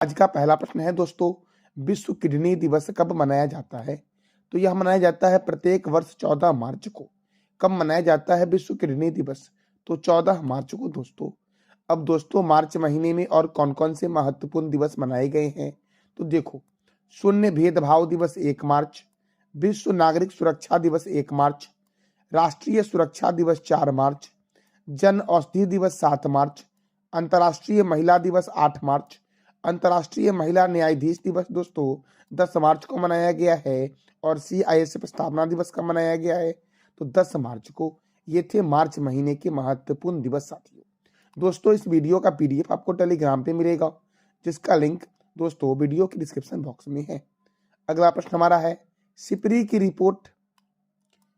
आज का पहला प्रश्न है दोस्तों, विश्व किडनी दिवस कब मनाया जाता है? तो यह मनाया जाता है प्रत्येक वर्ष 14 मार्च को। कब मनाया जाता है विश्व किडनी दिवस? तो 14 मार्च को दोस्तों। अब दोस्तों मार्च महीने में और कौन कौन से महत्वपूर्ण दिवस मनाए गए हैं? तो देखो, शून्य भेदभाव दिवस 1 मार्च, विश्व नागरिक सुरक्षा दिवस 1 मार्च, राष्ट्रीय सुरक्षा दिवस 4 मार्च, जन औषधि दिवस 7 मार्च, अंतर्राष्ट्रीय महिला दिवस 8 मार्च, अंतर्राष्ट्रीय महिला न्यायाधीश दिवस दोस्तों 10 मार्च को मनाया गया है और CISF स्थापना दिवस कब मनाया गया है? तो 10 मार्च को। ये थे मार्च महीने के महत्वपूर्ण दिवस साथियों। दोस्तों इस वीडियो का PDF आपको टेलीग्राम पे मिलेगा, जिसका लिंक दोस्तों वीडियो के डिस्क्रिप्शन बॉक्स में है। अगला प्रश्न हमारा है, सिपरी की रिपोर्ट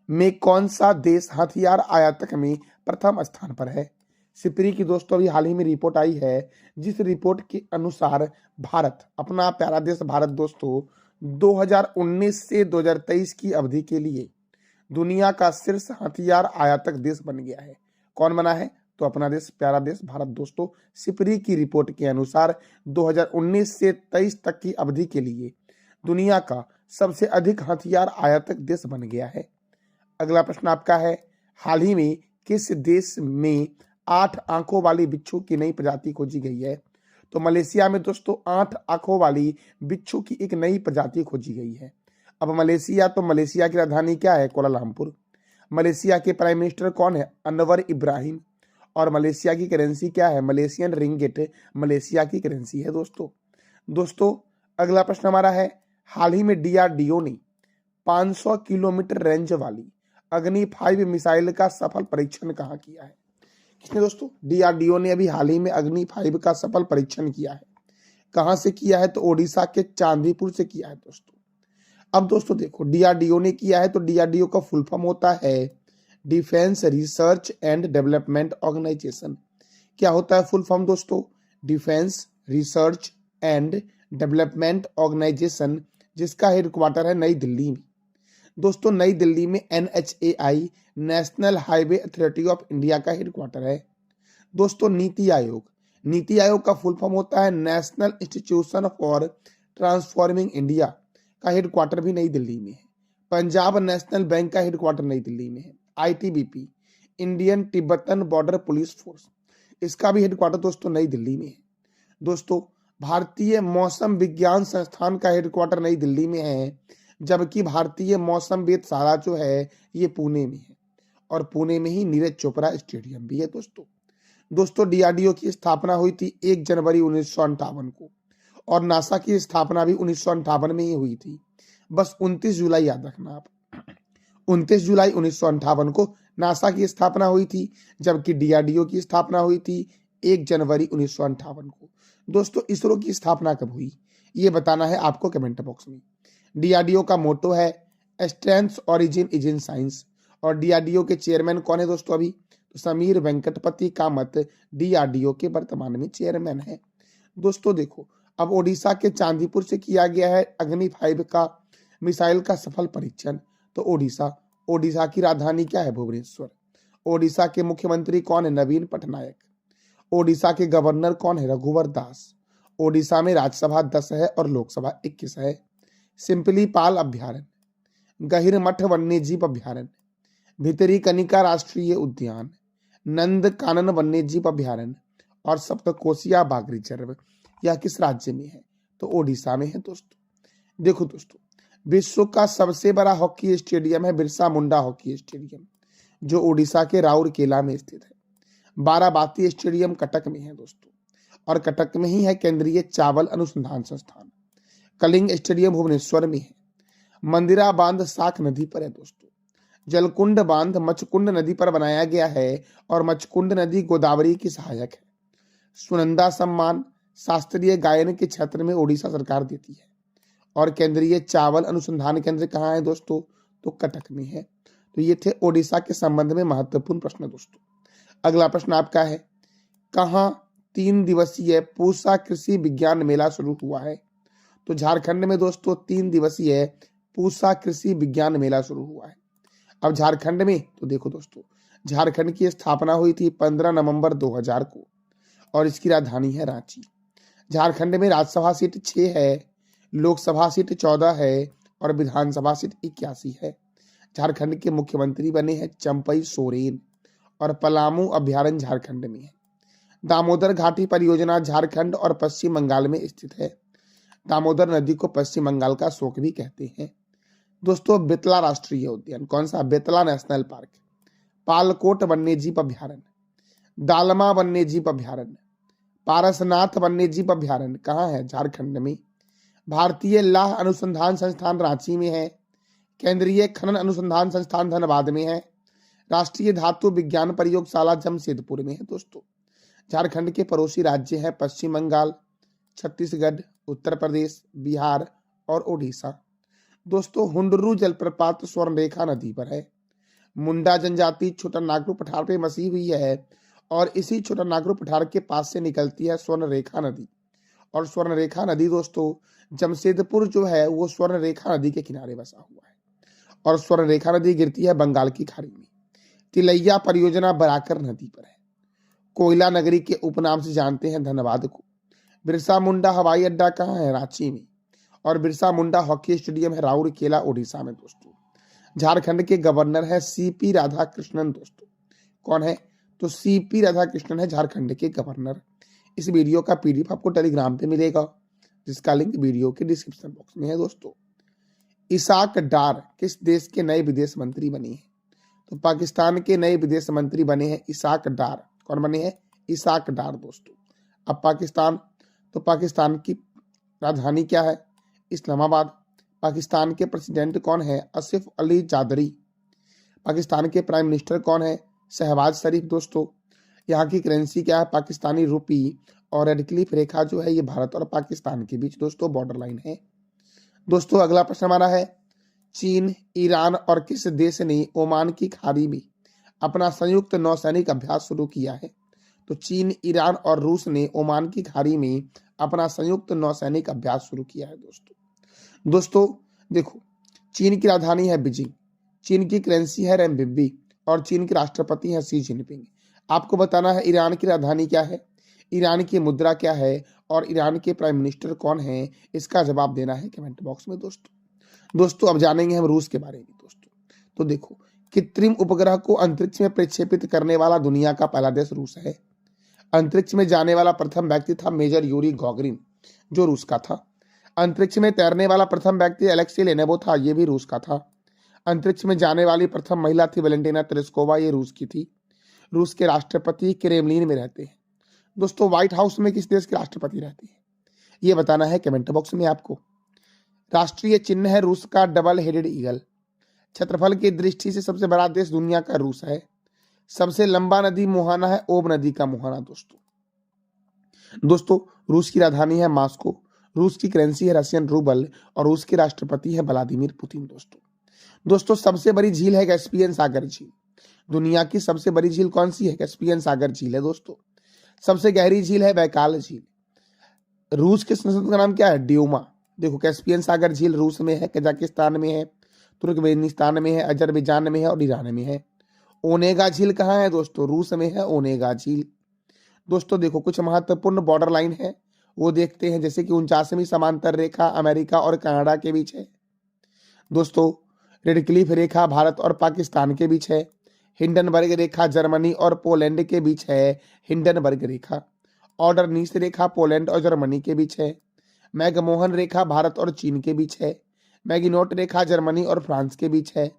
में कौन सा देश हथियार आयातक में प्रथम स्थान पर है? सिपरी की दोस्तों अभी हाल ही में रिपोर्ट आई है, जिस रिपोर्ट के अनुसार भारत, अपना प्यारा देश भारत दोस्तों 2019 से 2023 की अवधि के लिए दुनिया का शीर्ष हथियार आयातक देश बन गया है। कौन बना है? तो अपना देश, प्यारा देश भारत दोस्तों सिपरी की रिपोर्ट के अनुसार 2019 से 23 तक की अवधि के लिए दुनिया का सबसे अधिक हथियार आयातक देश बन गया है। अगला प्रश्न आपका है, हाल ही में किस देश में 8 आंखों वाली बिच्छू की नई प्रजाति खोजी गई है? तो मलेशिया में दोस्तों 8 आंखों वाली बिच्छू की एक नई प्रजाति खोजी गई है। अब मलेशिया, तो मलेशिया की राजधानी क्या है? कुआलालंपुर। मलेशिया के प्राइम मिनिस्टर कौन है? अनवर इब्राहिम। और मलेशिया की करेंसी क्या है? मलेशियन रिंगिट मलेशिया की करेंसी है दोस्तों अगला प्रश्न हमारा है, हाल ही में DRDO ने 500 किलोमीटर रेंज वाली अग्नि 5 मिसाइल का सफल परीक्षण कहाँ किया है? किसने दोस्तों? DRDO ने अभी हाल ही में अग्नि 5 का सफल परीक्षण किया है। कहां से किया है? तो ओडिशा के चांदीपुर से किया है दोस्तों। अब दोस्तों देखो, DRDO ने किया है तो DRDO का फुल फॉर्म होता है defence research and development organisation. क्या होता है फुल फॉर्म दोस्तों? Defence research and development organisation, जिसका हेडक्वार्टर है नई दिल्ली में। दोस्तों नई दिल्ली में NHAI, national highway authority of India का हेडक्वार्टर है। दोस्तों नीति आयोग का फुल फॉर्म होता है national institution for transforming India का हेडक्वार्टर भी नई दिल्ली में है। पंजाब नेशनल बैंक का हेडक्वार्टर नई दिल्ली में है। ITBP, Indian Tibetan border police force, इसका भी हेडक्वार्टर दोस्तों नई दिल्ली में है। दोस्तों भारतीय मौसम विज्ञान संस्थान का हेडक्वार्टर नई दिल्ली में है, जबकि भारतीय मौसम वेधशाला जो है ये पुणे में है और पुणे में ही नीरज चोपड़ा स्टेडियम भी है दोस्तों DRDO की स्थापना हुई थी 1 जनवरी 1958 को और नासा की स्थापना भी 1958 में ही हुई थी। बस 29 जुलाई याद रखना आप, 29 जुलाई 1958 को नासा की स्थापना हुई थी, जबकि DRDO की स्थापना हुई थी 1 जनवरी 1958 को। दोस्तों इसरो की स्थापना कब हुई ये बताना है आपको कमेंट बॉक्स में। DRDO का मोटो है strength origin is in science और DRDO के चेयरमैन कौन है दोस्तों? अभी तो समीर वेंकटपति कामत DRDO के वर्तमान में चेयरमैन है। दोस्तों देखो, अब ओडिशा के चांदीपुर से किया गया है अग्नि 5 का मिसाइल का सफल परीक्षण। तो ओडिशा की राजधानी क्या है? भुवनेश्वर। ओडिशा के मुख्यमंत्री कौन है? नवीन पटनायक। ओडिशा के गवर्नर कौन है? रघुवर दास। ओडिशा में राज्यसभा 10 है और लोकसभा 21 है। सिंपली पाल अभ्यारण्य, गहिरमठ वन्यजीव अभ्यारण्य, भितरी कनिका राष्ट्रीय उद्यान, नंद कानन वन्यजीव अभ्यारण्य और सप्तकोशिया बाघ रिजर्व, यह किस राज्य में है? तो ओडिशा में है दोस्तों। देखो दोस्तों, विश्व का सबसे बड़ा हॉकी स्टेडियम है बिरसा मुंडा हॉकी स्टेडियम, जो ओडिशा के राउरकेला में स्थित है। बाराबाती स्टेडियम कटक में है दोस्तों और कटक में ही है केंद्रीय चावल अनुसंधान संस्थान। कलिंग स्टेडियम भुवनेश्वर में है। मंदिरा बांध साख नदी पर है दोस्तों। जलकुंड बांध मचकुंड नदी पर बनाया गया है और मचकुंड नदी गोदावरी की सहायक है। सुनंदा सम्मान शास्त्रीय गायन के क्षेत्र में ओडिशा सरकार देती है और केंद्रीय चावल अनुसंधान केंद्र कहाँ है दोस्तों? तो कटक में है। तो ये थे ओडिशा के संबंध में महत्वपूर्ण प्रश्न दोस्तों। अगला प्रश्न आपका है, कहाँ 3 दिवसीय पूसा कृषि विज्ञान मेला शुरू हुआ है? तो झारखंड में दोस्तों 3 दिवसीय पूसा कृषि विज्ञान मेला शुरू हुआ है। अब झारखंड में तो देखो दोस्तों, झारखंड की स्थापना हुई थी 15 नवंबर 2000 को और इसकी राजधानी है रांची। झारखंड में राज्यसभा सीट 6 है, लोकसभा सीट 14 है और विधानसभा सीट 81 है। झारखंड के मुख्यमंत्री बने हैं चंपई सोरेन और पलामू अभ्यारण्य झारखंड में है। दामोदर घाटी परियोजना झारखंड और पश्चिम बंगाल में स्थित है। दामोदर नदी को पश्चिम बंगाल का शोक भी कहते हैं। दोस्तों, बेतला राष्ट्रीय उद्यान, कौन सा? बेतला नेशनल पार्क, पालकोट वन्यजीव अभ्यारण्य, दालमा वन्यजीव अभ्यारण्य, पारसनाथ वन्यजीव अभ्यारण्य कहाँ है? झारखंड में। भारतीय लाह अनुसंधान संस्थान रांची में है। केंद्रीय खनन अनुसंधान संस्थान धनबाद में है। राष्ट्रीय धातु विज्ञान प्रयोगशाला जमशेदपुर में है। दोस्तों, झारखंड के पड़ोसी राज्य हैं पश्चिम बंगाल, छत्तीसगढ़, उत्तर प्रदेश, बिहार और ओडिशा। दोस्तों, हुंडरू जलप्रपात स्वर्णरेखा नदी पर है। मुंडा जनजाति छोटा नागपुर पठार पे बसी हुई है और इसी छोटा नागपुर पठार के पास से निकलती है स्वर्णरेखा नदी। और स्वर्णरेखा नदी दोस्तों, जमशेदपुर जो है वो स्वर्णरेखा नदी के किनारे बसा हुआ है और स्वर्णरेखा नदी गिरती है बंगाल की खाड़ी में। तिलैया परियोजना बराकर नदी पर है। कोयला नगरी के उपनाम से जानते हैं धनबाद को। बिरसा मुंडा हवाई अड्डा कहाँ है? रांची में। और बिरसा मुंडा हॉकी स्टेडियम है राउरकेला ओडिशा में। दोस्तों, झारखंड के गवर्नर है सीपी राधाकृष्णन। दोस्तों, कौन है? तो सीपी राधाकृष्णन है झारखंड के गवर्नर। इस वीडियो का पीडीएफ आपको टेलीग्राम पे मिलेगा, जिसका लिंक वीडियो के डिस्क्रिप्शन बॉक्स में है। दोस्तों, इसाक डार किस देश के नए विदेश मंत्री बने हैं? तो पाकिस्तान के नए विदेश मंत्री बने हैं इसाक डार। कौन बने हैं? इसाक डार। दोस्तों, अब पाकिस्तान, तो पाकिस्तान की राजधानी क्या है? इस्लामाबाद। पाकिस्तान के प्रेसिडेंट कौन है? आसिफ अली जादरी। पाकिस्तान के प्राइम मिनिस्टर कौन है? शहबाज शरीफ। दोस्तों, यहाँ की करेंसी क्या है? पाकिस्तानी रुपी। और रेड क्लिफ रेखा जो है ये भारत और पाकिस्तान के बीच दोस्तों बॉर्डर लाइन है। दोस्तों, अगला प्रश्न हमारा है, चीन, ईरान और किस देश ने ओमान की खाड़ी में अपना संयुक्त नौसैनिक अभ्यास शुरू किया है? तो चीन, ईरान और रूस ने ओमान की खाड़ी में अपना संयुक्त नौसैनिक अभ्यास शुरू किया है। दोस्तों देखो, चीन की राजधानी है बीजिंग, चीन की करेंसी है रेमबिब्बी और चीन के राष्ट्रपति हैं शी जिनपिंग। आपको बताना है ईरान की राजधानी क्या है, ईरान की मुद्रा क्या है और ईरान के प्राइम मिनिस्टर कौन है, इसका जवाब देना है कमेंट बॉक्स में। दोस्तों अब जानेंगे हम रूस के बारे में। दोस्तों तो देखो, कृत्रिम उपग्रह को अंतरिक्ष में प्रक्षेपित करने वाला दुनिया का पहला देश रूस है। अंतरिक्ष में जाने वाला प्रथम व्यक्ति था मेजर यूरी गॉगरिन, जो रूस का था। अंतरिक्ष में तैरने वाला प्रथम व्यक्ति अलेक्सी लेनेवो था, ये भी रूस का था। अंतरिक्ष में जाने वाली प्रथम महिला थी वेलेंटिना तेरेस्कोवा, ये रूस की थी। रूस के राष्ट्रपति क्रेमलिन में रहते हैं। दोस्तों व्हाइट हाउस में किस देश के राष्ट्रपति रहते हैं, ये बताना है कमेंट बॉक्स में आपको। राष्ट्रीय चिन्ह है रूस का डबल हेडेड ईगल। क्षेत्रफल की दृष्टि से सबसे बड़ा देश दुनिया का रूस है। सबसे लंबा नदी मोहाना है, ओब नदी का मोहाना। दोस्तों रूस की राजधानी है मॉस्को, रूस की करेंसी है रशियन रूबल और रूस के राष्ट्रपति है व्लादिमीर पुतिन। दोस्तों सबसे बड़ी झील है कैस्पियन सागर झील। दुनिया की सबसे बड़ी झील कौन सी है? कैस्पियन सागर झील है। दोस्तों सबसे गहरी झील है बैकाल झील। रूस के संसद का नाम क्या है? ड्यूमा। देखो कैस्पियन सागर झील रूस में है, कजाकिस्तान में है, तुर्कमेनिस्तान में है, अजरबैजान में है और ईरान में है। ओनेगा झील कहाँ है? दोस्तों रूस में है ओनेगा झील। दोस्तों देखो कुछ महत्वपूर्ण बॉर्डर लाइन है वो देखते हैं, जैसे कि 49वीं समांतर रेखा अमेरिका और कनाडा के बीच है। दोस्तों रेड क्लिफ रेखा भारत और पाकिस्तान के बीच है। हिंडनबर्ग रेखा जर्मनी और पोलैंड के बीच है, हिंडनबर्ग रेखा। ऑर्डर नीस रेखा पोलैंड और जर्मनी के बीच है। मैगमोहन रेखा भारत और चीन के बीच है। मैगिनोट रेखा जर्मनी और फ्रांस के बीच है।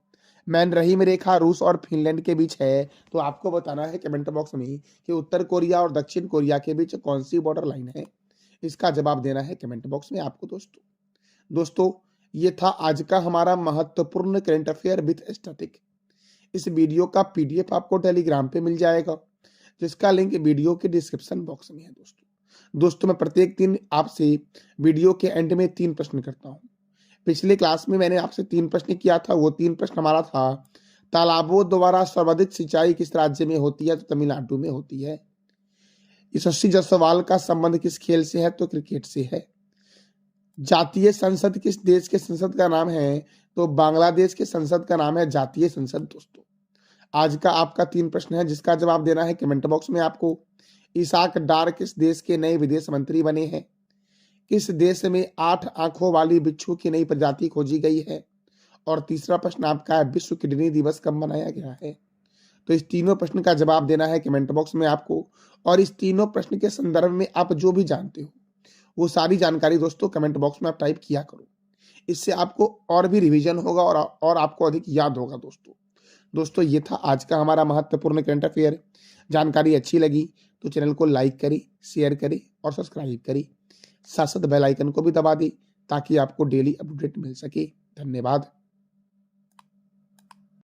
मैन रहीम रेखा रूस और फिनलैंड के बीच है। तो आपको बताना है कमेंट बॉक्स में कि उत्तर कोरिया और दक्षिण कोरिया के बीच कौन सी बॉर्डर लाइन है, इसका जवाब देना है कमेंट बॉक्स में आपको। दोस्तों ये था आज का हमारा महत्वपूर्ण करंट अफेयर विथ स्टैटिक। इस वीडियो का पीडीएफ आपको टेलीग्राम पे मिल जाएगा, जिसका लिंक वीडियो के डिस्क्रिप्शन बॉक्स में है। दोस्तों मैं प्रत्येक दिन आपसे वीडियो के एंड में 3 प्रश्न करता हूं। पिछले क्लास में मैंने आपसे 3 प्रश्न किया था। वो 3 प्रश्न हमारा था, तालाबों द्वारा सर्वाधिक सिंचाई किस राज्य में होती है? तो तमिलनाडु में होती है। यशस्वी जायसवाल का संबंध किस खेल से है? तो क्रिकेट से है। जातीय संसद किस देश के संसद का नाम है? तो बांग्लादेश के संसद का नाम है जातीय संसद। दोस्तों आज का आपका 3 प्रश्न है, जिसका जवाब देना है कमेंट बॉक्स में आपको। इसाक डार किस देश के नए विदेश मंत्री बने हैं? किस देश में 8 आंखों वाली बिच्छू की नई प्रजाति खोजी गई है? और तीसरा प्रश्न आपका है, विश्व किडनी दिवस कब मनाया गया है? तो इस तीनों प्रश्न का जवाब देना है कमेंट बॉक्स में आपको, और इस तीनों प्रश्न के संदर्भ में आप जो भी जानते हो वो सारी जानकारी दोस्तों कमेंट बॉक्स में आप टाइप किया करो। इससे आपको और भी रिवीजन होगा और आपको अधिक याद होगा दोस्तों ये था आज का हमारा महत्वपूर्ण करंट अफेयर। जानकारी अच्छी लगी तो चैनल को लाइक करें, शेयर करें और सब्सक्राइब करें। साथ साथ बेल आइकन को भी दबा दें ताकि आपको डेली अपडेट मिल सके। धन्यवाद।